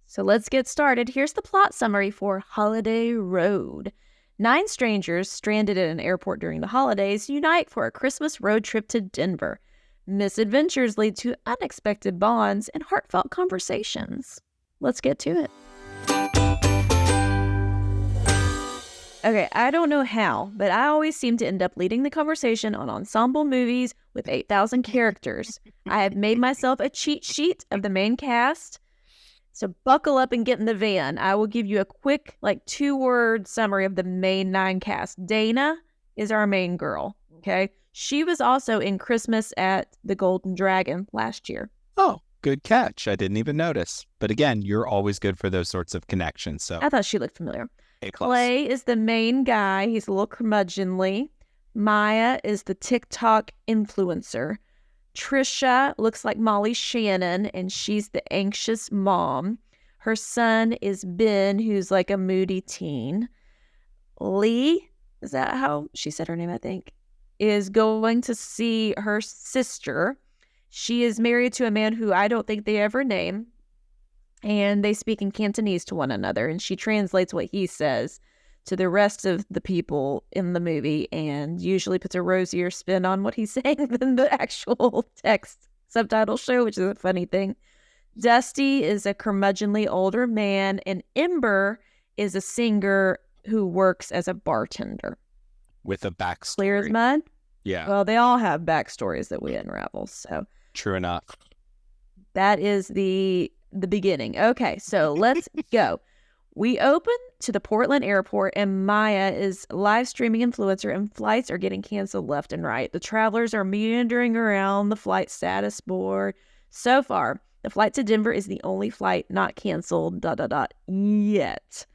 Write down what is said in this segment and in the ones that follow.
So let's get started. Here's the plot summary for Holiday Road. 9 strangers stranded at an airport during the holidays unite for a Christmas road trip to Denver. Misadventures lead to unexpected bonds and heartfelt conversations. Let's get to it. Okay, I don't know how, but I always seem to end up leading the conversation on ensemble movies with 8,000 characters. I have made myself a cheat sheet of the main cast. So buckle up and get in the van. I will give you a quick, 2-word summary of the main 9 cast. Dana is our main girl, okay? She was also in Christmas at the Golden Dragon last year. Oh, good catch. I didn't even notice. But again, you're always good for those sorts of connections. So I thought she looked familiar. A+. Clay is the main guy. He's a little curmudgeonly. Maya is the TikTok influencer. Trisha looks like Molly Shannon, and she's the anxious mom. Her son is Ben, who's like a moody teen. Lee, is that how she said her name, I think, is going to see her sister. She is married to a man who I don't think they ever name, and they speak in Cantonese to one another, and she translates what he says to the rest of the people in the movie and usually puts a rosier spin on what he's saying than the actual text subtitle show, which is a funny thing. Dusty is a curmudgeonly older man, and Ember is a singer who works as a bartender. With a backstory. Clear as mud? Yeah. Well, they all have backstories that we unravel, so. True enough. That is the beginning. Okay, so let's go. We open to the Portland airport, and Maya is live streaming influencer, and flights are getting canceled left and right. The travelers are meandering around the flight status board. So far, the flight to Denver is the only flight not canceled, yet.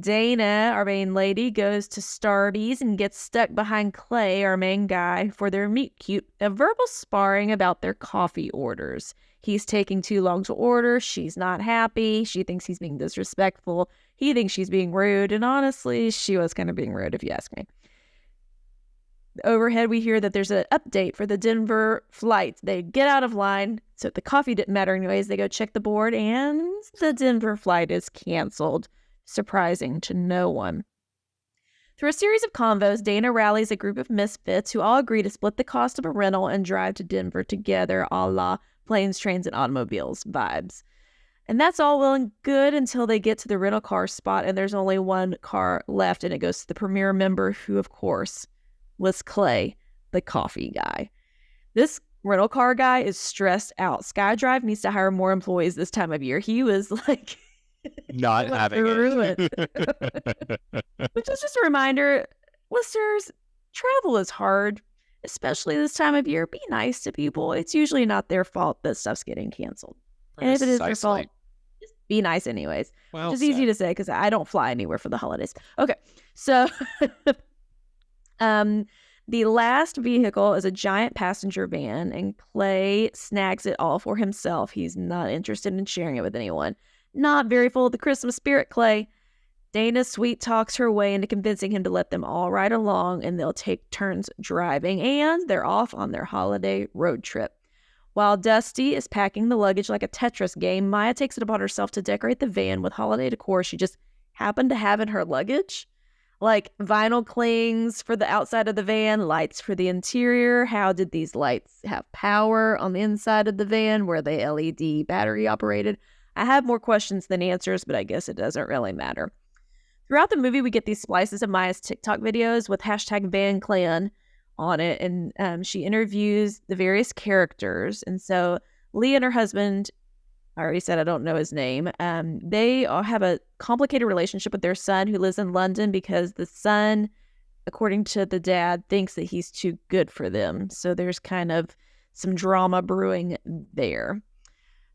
Dana, our main lady, goes to Stardy's and gets stuck behind Clay, our main guy, for their meet-cute, a verbal sparring about their coffee orders. He's taking too long to order. She's not happy. She thinks he's being disrespectful. He thinks she's being rude. And honestly, she was kind of being rude, if you ask me. Overhead, we hear that there's an update for the Denver flight. They get out of line, so the coffee didn't matter anyways. They go check the board, and the Denver flight is canceled. Surprising to no one. Through a series of convos, Dana rallies a group of misfits who all agree to split the cost of a rental and drive to Denver together, a la Planes, Trains, and Automobiles vibes. And that's all well and good until they get to the rental car spot, and there's only one car left, and it goes to the premier member, who, of course, was Clay, the coffee guy. This rental car guy is stressed out. SkyDrive needs to hire more employees this time of year. He was like... not having it. Which is just a reminder, listeners, travel is hard, especially this time of year. Be nice to people. It's usually not their fault that stuff's getting canceled. And if it is their fault, just be nice anyways. Well, which is easy to say because I don't fly anywhere for the holidays. Okay, so the last vehicle is a giant passenger van, and Clay snags it all for himself. He's not interested in sharing it with anyone. Not very full of the Christmas spirit, Clay. Dana sweet talks her way into convincing him to let them all ride along, and they'll take turns driving, and they're off on their holiday road trip. While Dusty is packing the luggage like a Tetris game, Maya takes it upon herself to decorate the van with holiday decor she just happened to have in her luggage. Like vinyl clings for the outside of the van, lights for the interior. How did these lights have power on the inside of the van? Were they LED battery operated? I have more questions than answers, but I guess it doesn't really matter. Throughout the movie, we get these splices of Maya's TikTok videos with #VanClan on it, and she interviews the various characters. And so Lee and her husband, I already said I don't know his name, they all have a complicated relationship with their son who lives in London because the son, according to the dad, thinks that he's too good for them. So there's kind of some drama brewing there.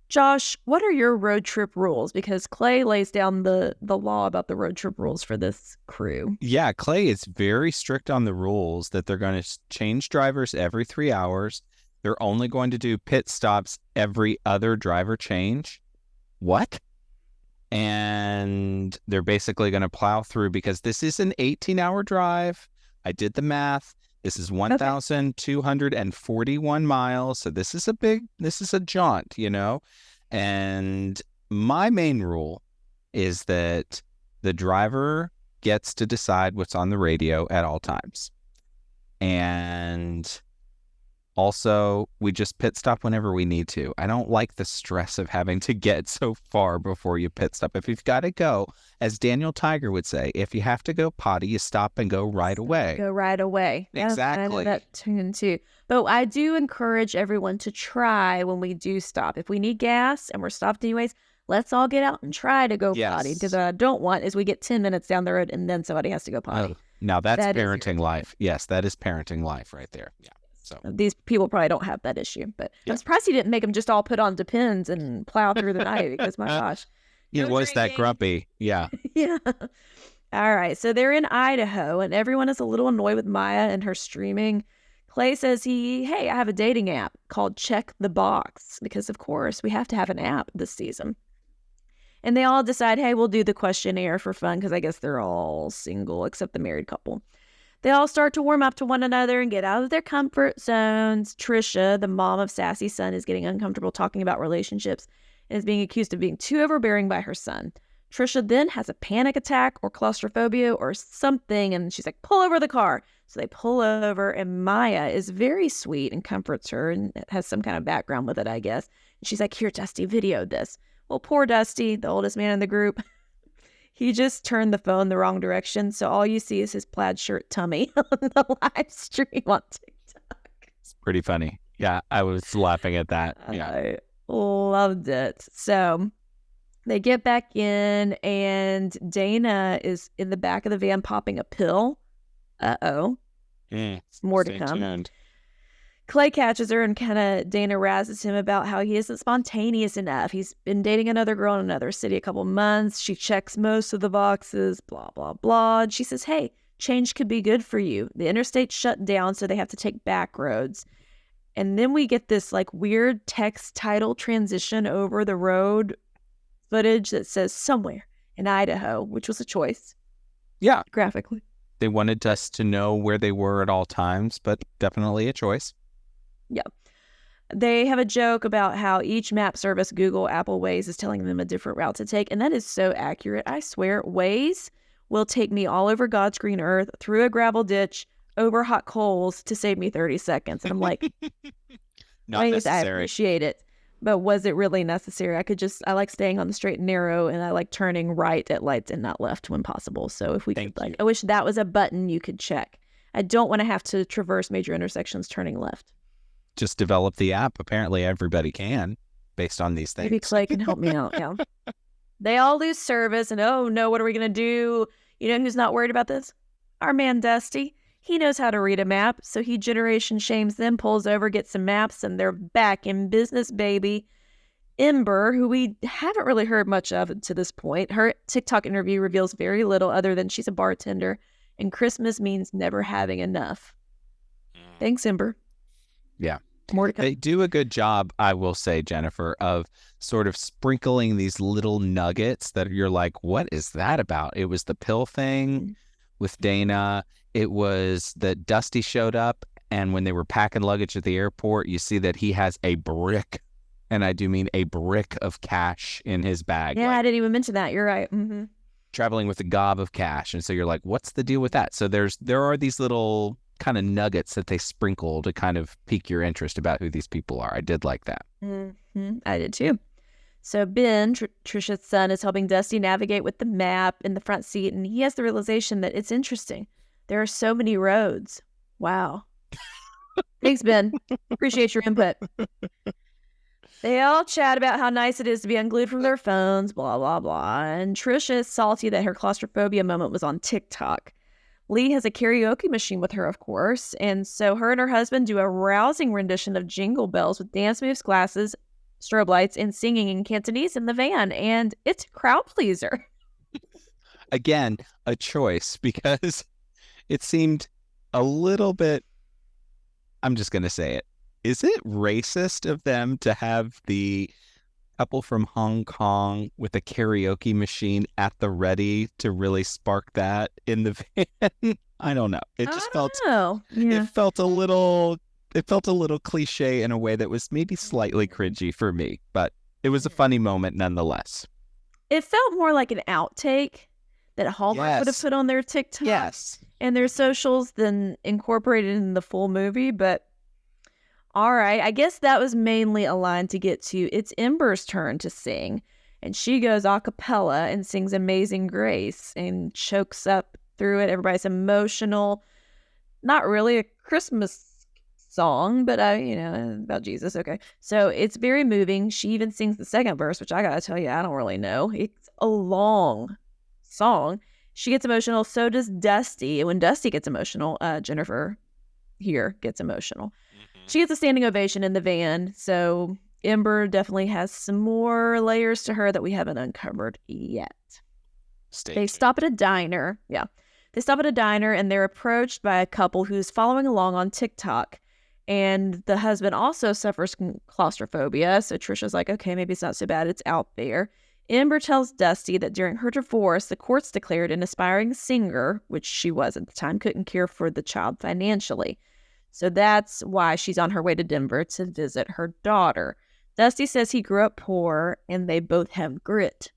Josh, what are your road trip rules? Because Clay lays down the law about the road trip rules for this crew. Yeah, Clay is very strict on the rules that they're going to change drivers every 3 hours. They're only going to do pit stops every other driver change. What? And they're basically going to plow through because this is an 18-hour drive. I did the math. This is Okay. 1,241 miles. So this is a jaunt, And my main rule is that the driver gets to decide what's on the radio at all times. And also, we just pit stop whenever we need to. I don't like the stress of having to get so far before you pit stop. If you've got to go, as Daniel Tiger would say, if you have to go potty, you stop and go right away. Go right away. Exactly. I know that tune too. But I do encourage everyone to try when we do stop. If we need gas and we're stopped anyways, let's all get out and try to go potty. Because what I don't want is we get 10 minutes down the road and then somebody has to go potty. Now that's parenting life. Yes, that is parenting life right there. Yeah. So these people probably don't have that issue, but I'm surprised he didn't make them just all put on Depends and plow through the night because my gosh. He was that grumpy. Yeah. Yeah. All right. So they're in Idaho and everyone is a little annoyed with Maya and her streaming. Clay says hey, I have a dating app called Check the Box because of course we have to have an app this season. And they all decide, hey, we'll do the questionnaire for fun because I guess they're all single except the married couple. They all start to warm up to one another and get out of their comfort zones. Trisha, the mom of Sassy's son, is getting uncomfortable talking about relationships and is being accused of being too overbearing by her son. Trisha then has a panic attack or claustrophobia or something, and she's like, pull over the car. So they pull over, and Maya is very sweet and comforts her and has some kind of background with it, I guess. And she's like, here, Dusty, video this. Well, poor Dusty, the oldest man in the group, he just turned the phone the wrong direction, so all you see is his plaid shirt tummy on the live stream on TikTok. It's pretty funny. Yeah, I was laughing at that. Yeah. I loved it. So they get back in, and Dana is in the back of the van popping a pill. Uh-oh. More to come. Tuned. Clay catches her and Dana razzes him about how he isn't spontaneous enough. He's been dating another girl in another city a couple months. She checks most of the boxes, blah, blah, blah. And she says, hey, change could be good for you. The interstate's shut down, so they have to take back roads. And then we get this weird text title transition over the road footage that says somewhere in Idaho, which was a choice. Yeah. Graphically. They wanted us to know where they were at all times, but definitely a choice. Yeah. They have a joke about how each map service, Google, Apple, Waze, is telling them a different route to take. And that is so accurate. I swear, Waze will take me all over God's green earth, through a gravel ditch, over hot coals to save me 30 seconds. And I'm like, not Waze, necessary. I appreciate it. But was it really necessary? I like staying on the straight and narrow, and I like turning right at lights and not left when possible. So if we I wish that was a button you could check. I don't want to have to traverse major intersections turning left. Just develop the app. Apparently everybody can, based on these things. Maybe Clay can help me out. Yeah. They all lose service, and oh no, what are we going to do? You know who's not worried about this? Our man Dusty. He knows how to read a map, so he generation shames them, pulls over, gets some maps, and they're back in business, baby. Ember, who we haven't really heard much of to this point, her TikTok interview reveals very little other than she's a bartender, and Christmas means never having enough. Thanks, Ember. Yeah. More to come. They do a good job, I will say, Jennifer, of sort of sprinkling these little nuggets that you're like, what is that about? It was the pill thing with Dana. It was that Dusty showed up, and when they were packing luggage at the airport, you see that he has a brick, and I do mean a brick of cash in his bag. Yeah, I didn't even mention that. You're right. Mm-hmm. Traveling with a gob of cash. And so you're like, what's the deal with that? So there are these little kind of nuggets that they sprinkle to kind of pique your interest about who these people are. I did like that. Mm-hmm. I did too. So Ben, Trisha's son, is helping Dusty navigate with the map in the front seat, and he has the realization that it's interesting. There are so many roads. Wow. Thanks, Ben. Appreciate your input. They all chat about how nice it is to be unglued from their phones, blah, blah, blah. And Trisha is salty that her claustrophobia moment was on TikTok. Lee has a karaoke machine with her, of course, and so her and her husband do a rousing rendition of Jingle Bells with dance moves, glasses, strobe lights, and singing in Cantonese in the van, and it's a crowd pleaser. Again, a choice, because it seemed a little bit, I'm just going to say it. Is it racist of them to have the couple from Hong Kong with a karaoke machine at the ready to really spark that in the van. I don't know. It just I felt don't know. it Yeah. felt a little it felt a little cliche in a way that was maybe slightly cringy for me, but it was a funny moment nonetheless. It felt more like an outtake that Hallmark would have Yes. put on their TikTok Yes. and their socials than incorporated in the full movie. But all right, I guess that was mainly a line to get to. It's Ember's turn to sing, and she goes a cappella and sings Amazing Grace and chokes up through it. Everybody's emotional. Not really a Christmas song, but about Jesus. Okay. So it's very moving. She even sings the second verse, which I gotta tell you, I don't really know. It's a long song. She gets emotional. So does Dusty. And when Dusty gets emotional, Jennifer here gets emotional. She gets a standing ovation in the van. So Ember definitely has some more layers to her that we haven't uncovered yet. They stop at a diner. Yeah. They stop at a diner and they're approached by a couple who's following along on TikTok. And the husband also suffers from claustrophobia. So Trisha's like, okay, maybe it's not so bad. It's out there. Ember tells Dusty that during her divorce, the courts declared an aspiring singer, which she was at the time, couldn't care for the child financially. So that's why she's on her way to Denver to visit her daughter. Dusty says he grew up poor and they both have grit.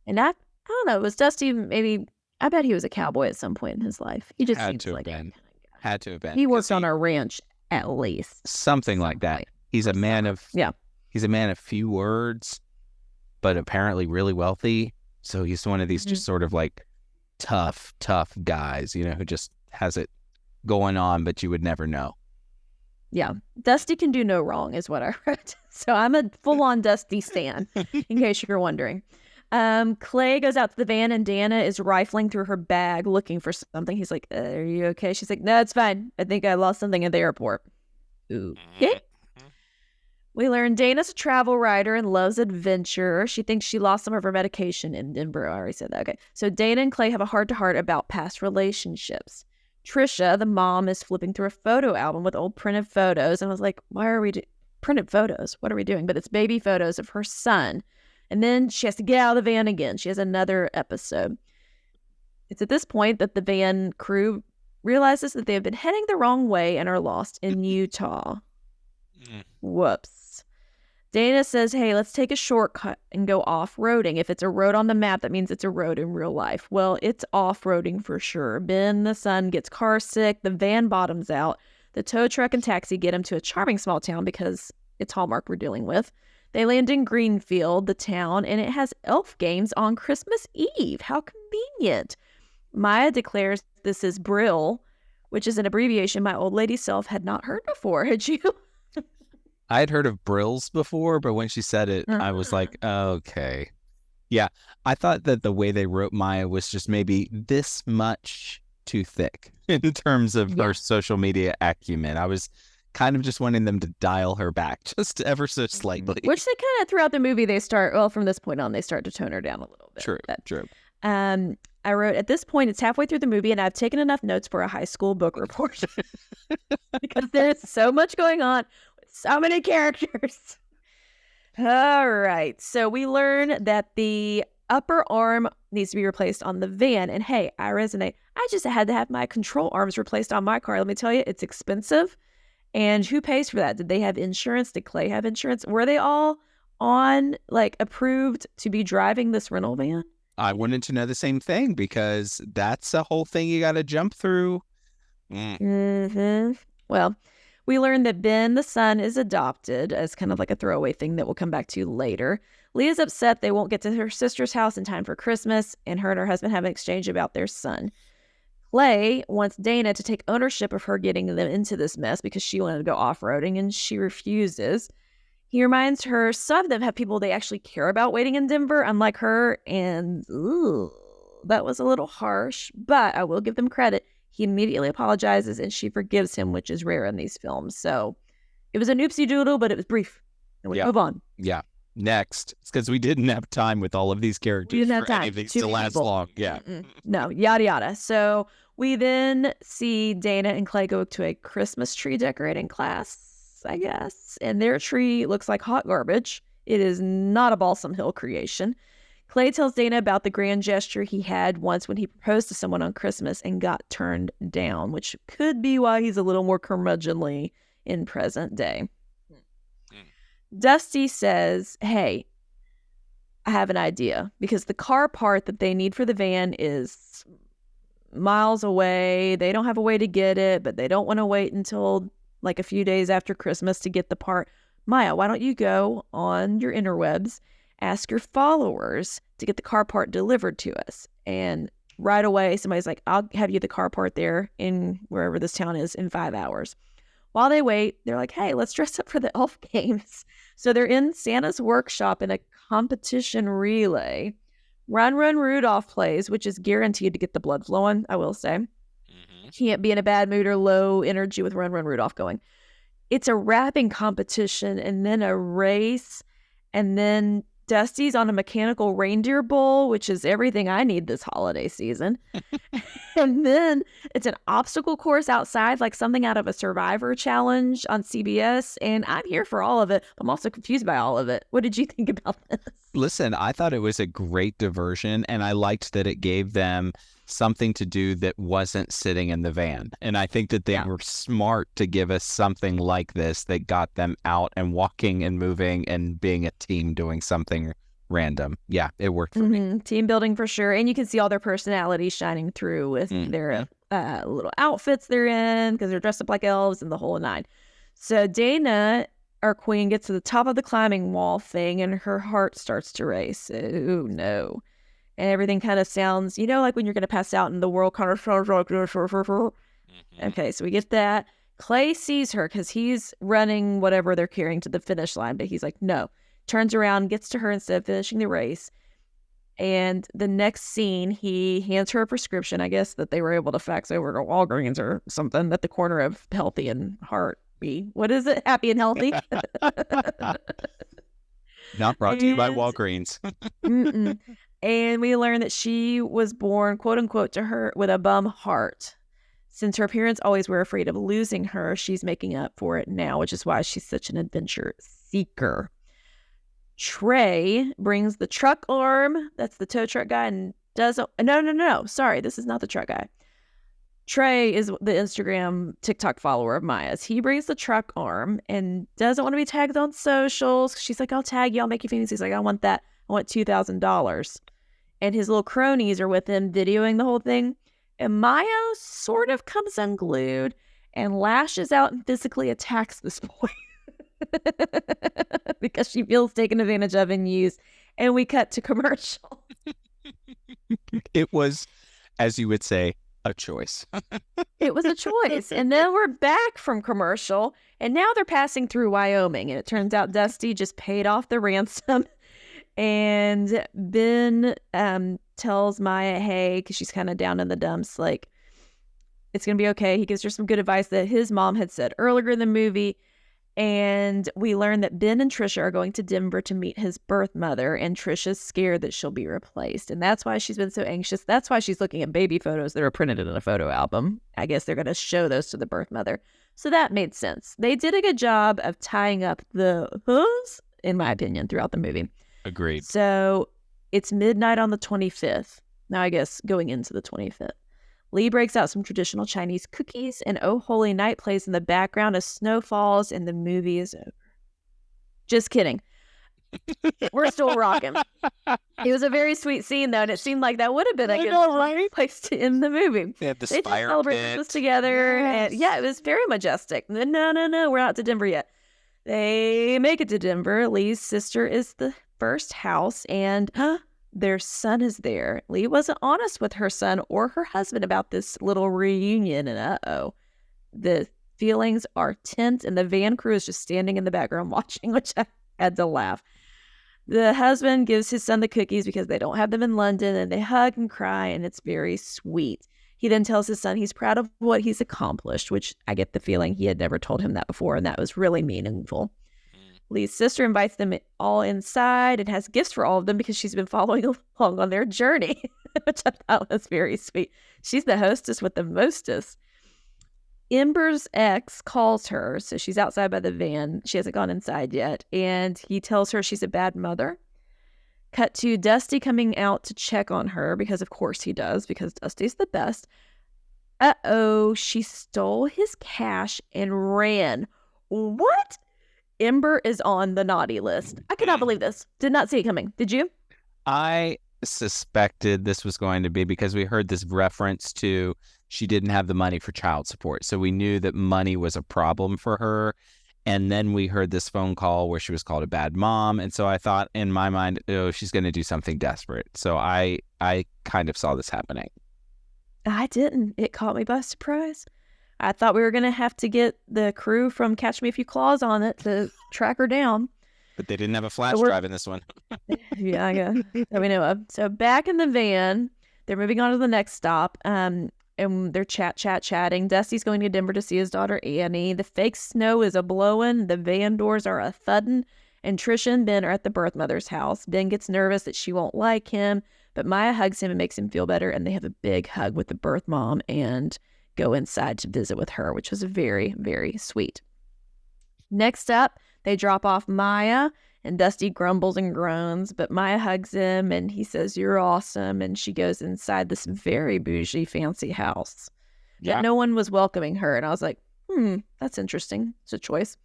And I don't know, was Dusty maybe, I bet he was a cowboy at some point in his life. He just Had seems to have like been. Had to have been. he worked on a ranch at least. Something like that. He's a man of He's a man of few words, but apparently really wealthy. So he's one of these just sort of like tough guys, who just has it going on, but you would never know. Yeah. Dusty can do no wrong is what I wrote. So I'm a full-on Dusty stan, in case you're wondering. Clay goes out to the van and Dana is rifling through her bag looking for something. He's like, are you okay? She's like, no, it's fine. I think I lost something at the airport. Ooh. Okay. We learn Dana's a travel writer and loves adventure. She thinks she lost some of her medication in Denver. I already said that. Okay. So Dana and Clay have a heart-to-heart about past relationships. Trisha, the mom, is flipping through a photo album with old printed photos. And I was like, why are we printed photos? What are we doing? But it's baby photos of her son. And then she has to get out of the van again. She has another episode. It's at this point that the van crew realizes that they have been heading the wrong way and are lost in Utah. Whoops. Dana says, hey, let's take a shortcut and go off-roading. If it's a road on the map, that means it's a road in real life. Well, it's off-roading for sure. Ben, the son, gets car sick. The van bottoms out. The tow truck and taxi get him to a charming small town because it's Hallmark we're dealing with. They land in Greenfield, the town, and it has elf games on Christmas Eve. How convenient. Maya declares this is Brill, which is an abbreviation my old lady self had not heard before. Had you? I had heard of Brills before, but when she said it, I was like, okay. Yeah, I thought that the way they wrote Maya was just maybe this much too thick in terms of her social media acumen. I was kind of just wanting them to dial her back just ever so slightly. Which they kind of, throughout the movie, from this point on, they start to tone her down a little bit. True. I wrote, at this point, it's halfway through the movie, and I've taken enough notes for a high school book report. Because there's so much going on with so many characters. All right. So we learn that the upper arm needs to be replaced on the van. And hey, I resonate. I just had to have my control arms replaced on my car. Let me tell you, it's expensive. And who pays for that? Did they have insurance? Did Clay have insurance? Were they all approved to be driving this rental van? I wanted to know the same thing because that's a whole thing you got to jump through. Well, we learned that Ben, the son, is adopted as kind of like a throwaway thing that we'll come back to later. Leah's upset they won't get to her sister's house in time for Christmas, and her and her husband have an exchange about their son. Clay wants Dana to take ownership of her getting them into this mess because she wanted to go off-roading, and she refuses. He reminds her some of them have people they actually care about waiting in Denver, unlike her, and that was a little harsh, but I will give them credit. He immediately apologizes, and she forgives him, which is rare in these films. So it was an oopsie doodle, but it was brief, and we move on. Yeah. Next. It's because we didn't have time with all of these characters. We didn't have time. Any of these to last long. Yeah. No, yada, yada. So we then see Dana and Clay go to a Christmas tree decorating class, I guess. And their tree looks like hot garbage. It is not a Balsam Hill creation. Clay tells Dana about the grand gesture he had once when he proposed to someone on Christmas and got turned down, which could be why he's a little more curmudgeonly in present day. Dusty says, hey, I have an idea, because the car part that they need for the van is miles away. They don't have a way to get it, but they don't want to wait until like a few days after Christmas to get the part. Maya, why don't you go on your interwebs, ask your followers to get the car part delivered to us? And right away, somebody's like, I'll have you the car part there in wherever this town is in 5 hours. While they wait, they're like, hey, let's dress up for the elf games. So they're in Santa's workshop in a competition relay. Run, Run, Rudolph plays, which is guaranteed to get the blood flowing, I will say. Can't be in a bad mood or low energy with Run, Run, Rudolph going. It's a rapping competition and then a race. And then Dusty's on a mechanical reindeer bull, which is everything I need this holiday season. And then it's an obstacle course outside, like something out of a Survivor challenge on CBS. And I'm here for all of it. I'm also confused by all of it. What did you think about this? Listen, I thought it was a great diversion, and I liked that it gave them something to do that wasn't sitting in the van. And I think that they were smart to give us something like this that got them out and walking and moving and being a team doing something random. Yeah, it worked for me. Team building for sure. And you can see all their personalities shining through with their little outfits they're in, because they're dressed up like elves and the whole nine. So Dana, our queen, gets to the top of the climbing wall thing and her heart starts to race. Oh no. And everything kind of sounds, you know, like when you're going to pass out and the world kind of... Okay, so we get that. Clay sees her because he's running whatever they're carrying to the finish line, but he's like, no. Turns around, gets to her instead of finishing the race. And the next scene, he hands her a prescription, I guess, that they were able to fax over to Walgreens or something at the corner of Healthy and Heartbeat. What is it? Happy and Healthy? Not brought to you by Walgreens. And we learn that she was born, quote unquote, to her with a bum heart. Since her parents always were afraid of losing her, she's making up for it now, which is why she's such an adventure seeker. Trey brings the truck arm. That's the tow truck guy. And doesn't... No. Sorry, this is not the truck guy. Trey is the Instagram TikTok follower of Maya's. He brings the truck arm and doesn't want to be tagged on socials. She's like, I'll tag you. I'll make you famous. He's like, I want that. I want $2,000. And his little cronies are with him videoing the whole thing. And Maya sort of comes unglued and lashes out and physically attacks this boy because she feels taken advantage of and used. And we cut to commercial. It was, as you would say, a choice. It was a choice. And then we're back from commercial. And now they're passing through Wyoming. And it turns out Dusty just paid off the ransom. And Ben tells Maya, hey, because she's kind of down in the dumps, like, it's going to be okay. He gives her some good advice that his mom had said earlier in the movie. And we learn that Ben and Trisha are going to Denver to meet his birth mother. And Trisha's scared that she'll be replaced. And that's why she's been so anxious. That's why she's looking at baby photos that are printed in a photo album. I guess they're going to show those to the birth mother. So that made sense. They did a good job of tying up the who's, in my opinion, throughout the movie. Agreed. So it's midnight on the 25th. Now, I guess going into the 25th. Lee breaks out some traditional Chinese cookies, and Oh Holy Night plays in the background as snow falls and the movie is over. Just kidding. We're still rocking. It was a very sweet scene, though, and it seemed like that would have been a good place to end the movie. They had the They just fire celebrated pit this together, and yeah, it was very majestic. No, we're not to Denver yet. They make it to Denver. Lee's sister is the first house, and their son is there. Lee wasn't honest with her son or her husband about this little reunion, and the feelings are tense, and the van crew is just standing in the background watching, which I had to laugh. The husband gives his son the cookies because they don't have them in London, and they hug and cry, and it's very sweet. He then tells his son he's proud of what he's accomplished, which I get the feeling he had never told him that before, and that was really meaningful. Lee's sister invites them all inside and has gifts for all of them because she's been following along on their journey, which I thought was very sweet. She's the hostess with the mostest. Ember's ex calls her, so she's outside by the van. She hasn't gone inside yet, and he tells her she's a bad mother. Cut to Dusty coming out to check on her, because of course he does, because Dusty's the best. Uh-oh, she stole his cash and ran. What? Ember is on the naughty list. I could not believe this. Did not see it coming. Did you? I suspected this was going to be, because we heard this reference to she didn't have the money for child support. So we knew that money was a problem for her. And then we heard this phone call where she was called a bad mom. And so I thought in my mind, oh, she's going to do something desperate. So I kind of saw this happening. I didn't. It caught me by surprise. I thought we were going to have to get the crew from Catch Me If You Claws on it to track her down. But they didn't have a flash drive in this one. Yeah, I guess. That we know of. So back in the van, they're moving on to the next stop. And they're chatting. Dusty's going to Denver to see his daughter Annie. The fake snow is a blowing. The van doors are a thudding. And Trisha and Ben are at the birth mother's house. Ben gets nervous that she won't like him, but Maya hugs him and makes him feel better. And they have a big hug with the birth mom and go inside to visit with her, which was very, very sweet. Next up, they drop off Maya, and Dusty grumbles and groans, but Maya hugs him and he says, "You're awesome." And she goes inside this very bougie, fancy house. Yeah. That no one was welcoming her. And I was like, that's interesting. It's a choice.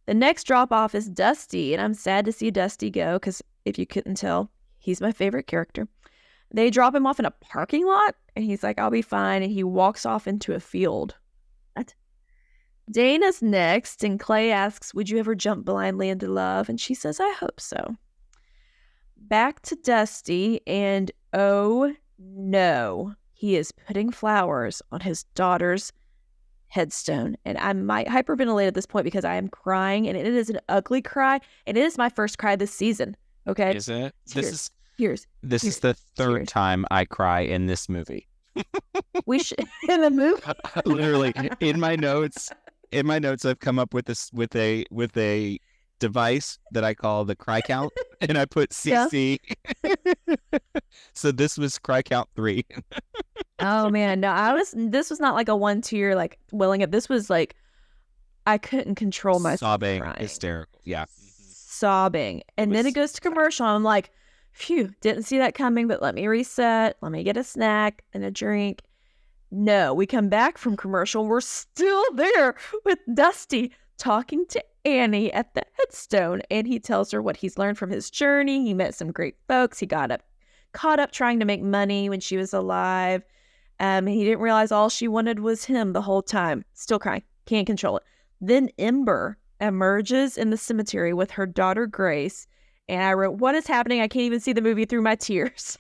The next drop off is Dusty, and I'm sad to see Dusty go because if you couldn't tell, he's my favorite character. They drop him off in a parking lot, and he's like, "I'll be fine." And he walks off into a field. What? Dana's next, and Clay asks, "Would you ever jump blindly into love?" And she says, "I hope so." Back to Dusty, and oh no, he is putting flowers on his daughter's headstone. And I might hyperventilate at this point because I am crying, and it is an ugly cry, and it is my first cry this season. Okay? Is it? Tears. This is the third time I cry in this movie. We should in the movie. Literally in my notes. In my notes, I've come up with this with a device that I call the cry count, and I put CC. Yeah. So this was cry count 3. Oh man, no, this was not like a 1 tear like welling up. This was like I couldn't control myself. Sobbing, crying. hysterical. Yeah. Sobbing. And then it goes to commercial. I'm like, phew, didn't see that coming, but let me reset. Let me get a snack and a drink. No, we come back from commercial. We're still there with Dusty talking to Annie at the headstone. And he tells her what he's learned from his journey. He met some great folks. He got caught up trying to make money when she was alive. He didn't realize all she wanted was him the whole time. Still crying. Can't control it. Then Ember emerges in the cemetery with her daughter Grace. And I wrote, "What is happening? I can't even see the movie through my tears."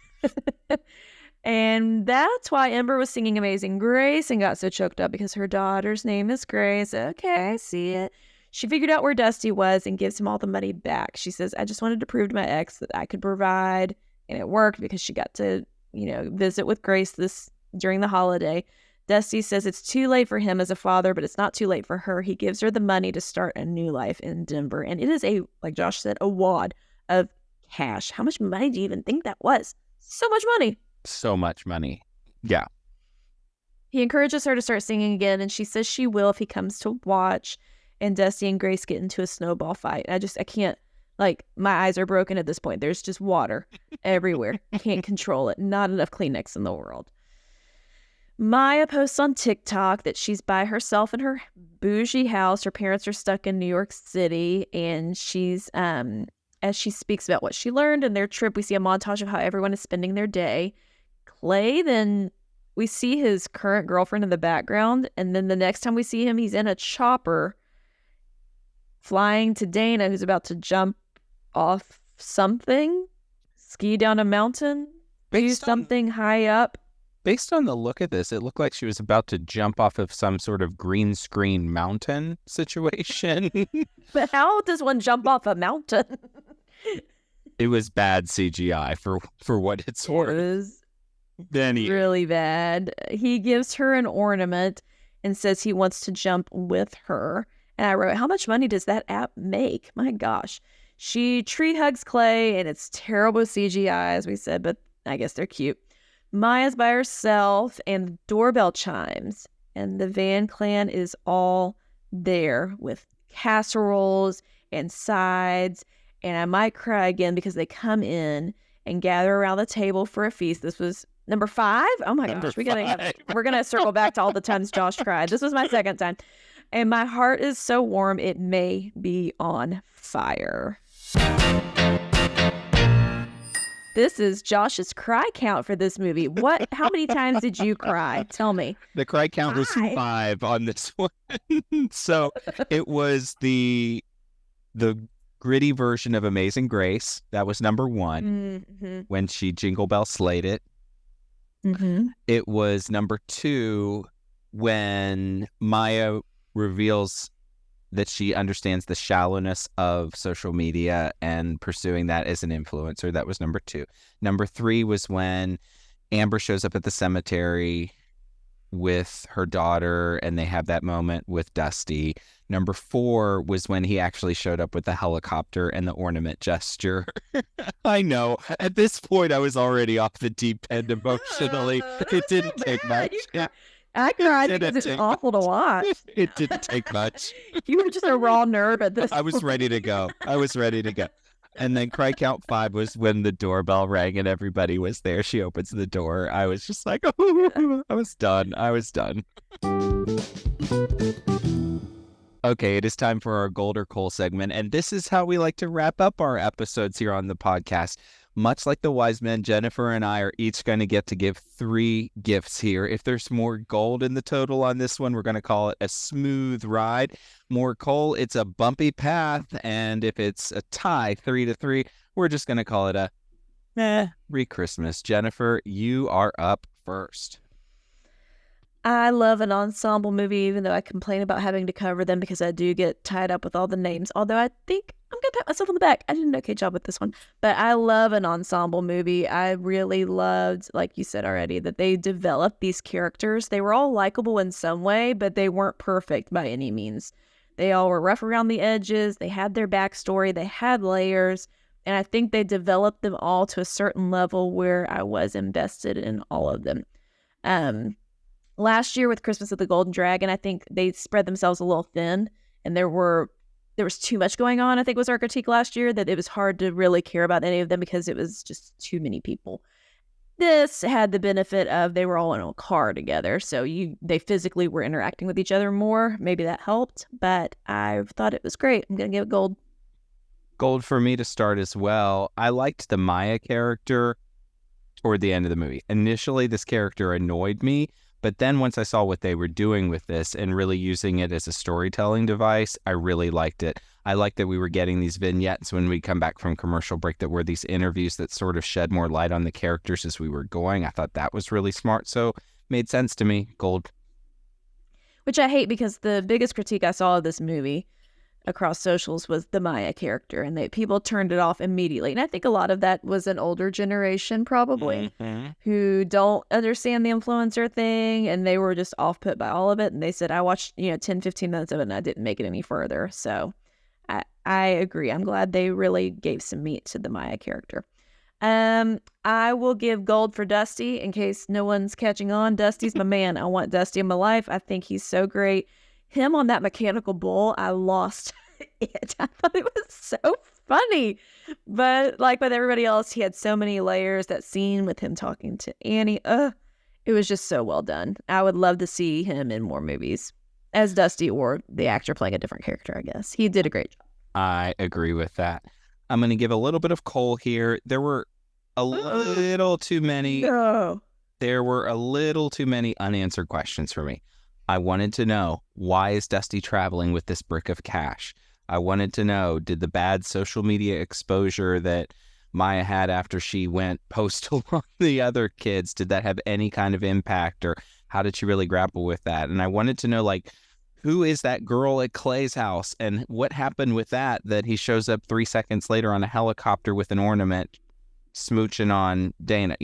And that's why Ember was singing Amazing Grace and got so choked up, because her daughter's name is Grace. Okay, I see it. She figured out where Dusty was and gives him all the money back. She says, "I just wanted to prove to my ex that I could provide." And it worked because she got to, visit with Grace during the holiday. Dusty says it's too late for him as a father, but it's not too late for her. He gives her the money to start a new life in Denver. And it is like Josh said, a wad of cash. How much money do you even think that was? So much money. So much money. Yeah. He encourages her to start singing again, and she says she will if he comes to watch. And Dusty and Grace get into a snowball fight. I can't, my eyes are broken at this point. There's just water everywhere. I can't control it. Not enough Kleenex in the world. Maya posts on TikTok that she's by herself in her bougie house. Her parents are stuck in New York City, and she's, as she speaks about what she learned in their trip, we see a montage of how everyone is spending their day. Clay, then we see his current girlfriend in the background, and then the next time we see him, he's in a chopper flying to Dana, who's about to jump off something, ski down a mountain, do something high up. Based on the look of this, it looked like she was about to jump off of some sort of green screen mountain situation. But how does one jump off a mountain? It was bad CGI for what it's worth. It was really bad. He gives her an ornament and says he wants to jump with her. And I wrote, how much money does that app make? My gosh. She tree hugs Clay, and it's terrible CGI, as we said, but I guess they're cute. Maya's by herself, and the doorbell chimes. and the Van clan is all there with casseroles and sides. And I might cry again because they come in and gather around the table for a feast. This was number 5. Oh my gosh, we're gonna circle back to all the times Josh cried. This was my second time, and my heart is so warm it may be on fire. This is Josh's cry count for this movie. How many times did you cry? Tell me. The cry count was 5 on this one. So it was the gritty version of Amazing Grace. That was number 1 when she Jingle Bell slayed it. It was number 2 when Maya reveals that she understands the shallowness of social media and pursuing that as an influencer. That was number 2. Number 3 was when Amber shows up at the cemetery with her daughter and they have that moment with Dusty. Number 4 was when he actually showed up with the helicopter and the ornament gesture. I know. At this point, I was already off the deep end emotionally. It didn't take much. I cried because it's awful to watch. It didn't take much. You were just a raw nerve at this I was ready to go. And then cry count 5 was when the doorbell rang and everybody was there. She opens the door. I was just like, oh, I was done. Okay, it is time for our Gold or Coal segment. And this is how we like to wrap up our episodes here on the podcast. Much like the wise men, Jennifer and I are each going to get to give 3 gifts here. If there's more gold in the total on this one, we're going to call it a smooth ride. More coal, it's a bumpy path. And if it's a tie, 3-3, we're just going to call it a re-Christmas. Jennifer, you are up first. I love an ensemble movie, even though I complain about having to cover them because I do get tied up with all the names. Although I think I'm going to pat myself on the back. I did an okay job with this one. But I love an ensemble movie. I really loved, like you said already, that they developed these characters. They were all likable in some way, but they weren't perfect by any means. They all were rough around the edges. They had their backstory. They had layers. And I think they developed them all to a certain level where I was invested in all of them. Last year with Christmas of the Golden Dragon, I think they spread themselves a little thin, and there was too much going on, I think was our critique last year, that it was hard to really care about any of them because it was just too many people. This had the benefit of they were all in a car together, so they physically were interacting with each other more. Maybe that helped, but I thought it was great. I'm going to give it gold. Gold for me to start as well. I liked the Maya character toward the end of the movie. Initially, this character annoyed me, but then once I saw what they were doing with this and really using it as a storytelling device, I really liked it. I liked that we were getting these vignettes when we come back from commercial break that were these interviews that sort of shed more light on the characters as we were going. I thought that was really smart. So made sense to me. Gold. Which I hate because the biggest critique I saw of this movie across socials was the Maya character, and people turned it off immediately. And I think a lot of that was an older generation probably who don't understand the influencer thing, and they were just off put by all of it. And they said, I watched 10, 15 minutes of it and I didn't make it any further. So I agree. I'm glad they really gave some meat to the Maya character. I will give gold for Dusty in case no one's catching on. Dusty's my man. I want Dusty in my life. I think he's so great. Him on that mechanical bull, I lost it. I thought it was so funny. But like with everybody else, he had so many layers. That scene with him talking to Annie, it was just so well done. I would love to see him in more movies as Dusty or the actor playing a different character, I guess. He did a great job. I agree with that. I'm going to give a little bit of coal here. There were a little too many. No. There were a little too many unanswered questions for me. I wanted to know, why is Dusty traveling with this brick of cash? I wanted to know, did the bad social media exposure that Maya had after she went postal on the other kids, did that have any kind of impact, or how did she really grapple with that? And I wanted to know, like, who is that girl at Clay's house, and what happened with that he shows up 3 seconds later on a helicopter with an ornament smooching on Dana,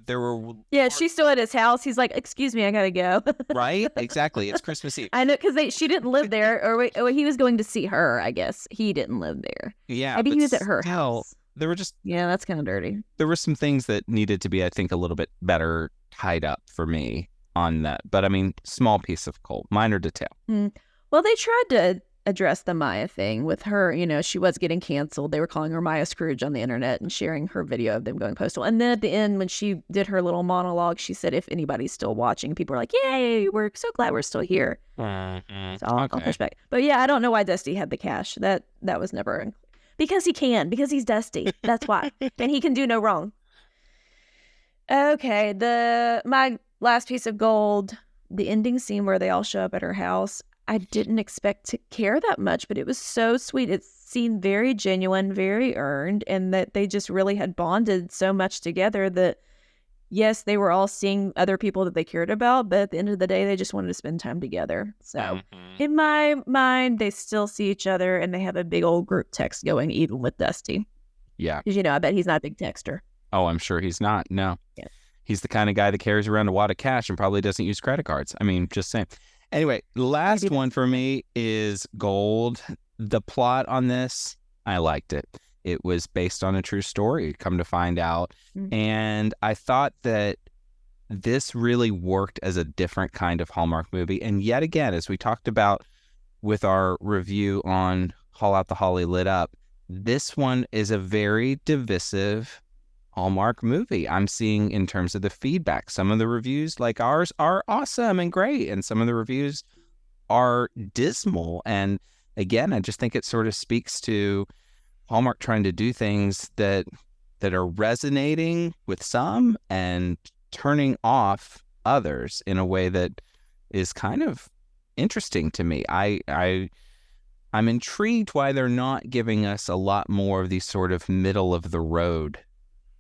there were... Yeah, she's still at his house. He's like, excuse me, I gotta go. Right? Exactly. It's Christmas Eve. I know, because she didn't live there, or he was going to see her, I guess. He didn't live there. Yeah. Maybe he was at her house. There were just... Yeah, that's kind of dirty. There were some things that needed to be, I think, a little bit better tied up for me on that. But I mean, small piece of coal, minor detail. Well, they tried to address the Maya thing with her. You know, she was getting canceled. They were calling her Maya Scrooge on the internet and sharing her video of them going postal. And then at the end, when she did her little monologue, she said, if anybody's still watching, people are like, yay, we're so glad we're still here. So I'll push back. But yeah, I don't know why Dusty had the cash. That was never... Because he can. Because he's Dusty. That's why. And he can do no wrong. Okay, my last piece of gold, the ending scene where they all show up at her house. I didn't expect to care that much, but it was so sweet. It seemed very genuine, very earned, and that they just really had bonded so much together that, yes, they were all seeing other people that they cared about, but at the end of the day, they just wanted to spend time together. So in my mind, they still see each other, and they have a big old group text going, even with Dusty. Yeah. Because, I bet he's not a big texter. Oh, I'm sure he's not. No. Yeah. He's the kind of guy that carries around a wad of cash and probably doesn't use credit cards. I mean, just saying. Anyway, the last one for me is gold. The plot on this, I liked it. It was based on a true story, come to find out. And I thought that this really worked as a different kind of Hallmark movie. And yet again, as we talked about with our review on Haul Out the Holly Lit Up, this one is a very divisive Hallmark movie. I'm seeing in terms of the feedback, some of the reviews like ours are awesome and great, and some of the reviews are dismal. And again, I just think it sort of speaks to Hallmark trying to do things that are resonating with some and turning off others in a way that is kind of interesting to me. I'm intrigued why they're not giving us a lot more of these sort of middle of the road,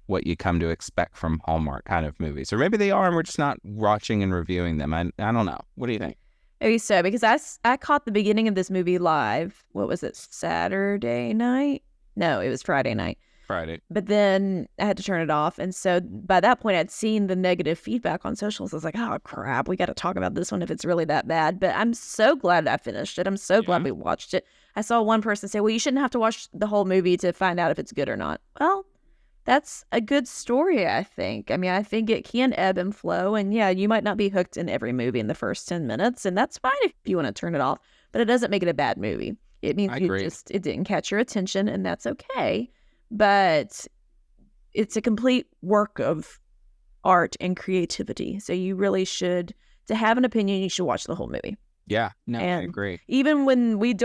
what you come to expect from Hallmark kind of movies. Or maybe they are and we're just not watching and reviewing them. I don't know. What do you think? Maybe so, because I caught the beginning of this movie live. What was it, Saturday night? No, it was Friday night. Friday. But then I had to turn it off. And so by that point, I'd seen the negative feedback on socials. I was like, oh, crap, we got to talk about this one if it's really that bad. But I'm so glad I finished it. I'm so glad we watched it. I saw one person say, well, you shouldn't have to watch the whole movie to find out if it's good or not. Well, that's a good story, I think. I mean, I think it can ebb and flow. And yeah, you might not be hooked in every movie in the first 10 minutes. And that's fine if you want to turn it off. But it doesn't make it a bad movie. It means it didn't catch your attention, and that's okay. But it's a complete work of art and creativity. So you really should, to have an opinion, you should watch the whole movie. Yeah, no, I agree. Even when we're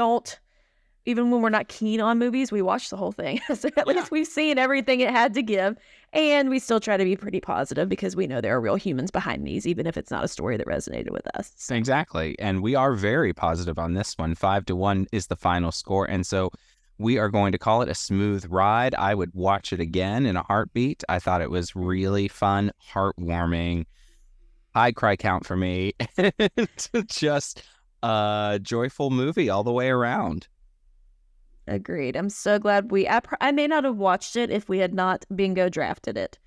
not keen on movies, we watch the whole thing. So at least we've seen everything it had to give. And we still try to be pretty positive because we know there are real humans behind these, even if it's not a story that resonated with us. So. Exactly. And we are very positive on this one. 5-1 is the final score. And so we are going to call it a smooth ride. I would watch it again in a heartbeat. I thought it was really fun, heartwarming, high cry count for me. Just a joyful movie all the way around. Agreed. I'm so glad I may not have watched it if we had not bingo drafted it,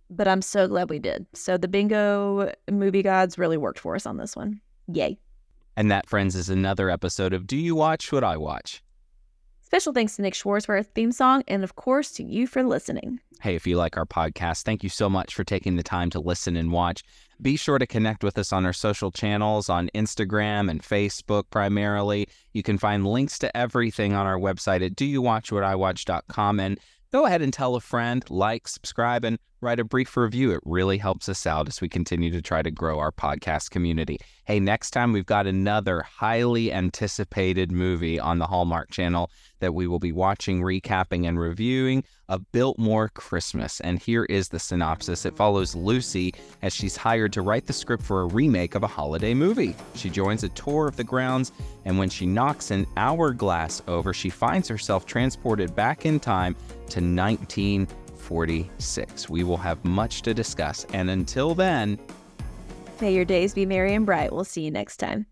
but I'm so glad we did. So the bingo movie gods really worked for us on this one. Yay. And that, friends, is another episode of Do You Watch What I Watch? Special thanks to Nick Schwartz for our theme song, and of course to you for listening. Hey, if you like our podcast, thank you so much for taking the time to listen and watch. Be sure to connect with us on our social channels on Instagram and Facebook primarily. You can find links to everything on our website at doyouwatchwhatiwatch.com. And go ahead and tell a friend, like, subscribe, and write a brief review. It really helps us out as we continue to try to grow our podcast community. Hey, next time we've got another highly anticipated movie on the Hallmark Channel that we will be watching, recapping, and reviewing, A Biltmore Christmas. And here is the synopsis. It follows Lucy as she's hired to write the script for a remake of a holiday movie. She joins a tour of the grounds, and when she knocks an hourglass over, she finds herself transported back in time to 1946. We will have much to discuss, and until then, may your days be merry and bright. We'll see you next time.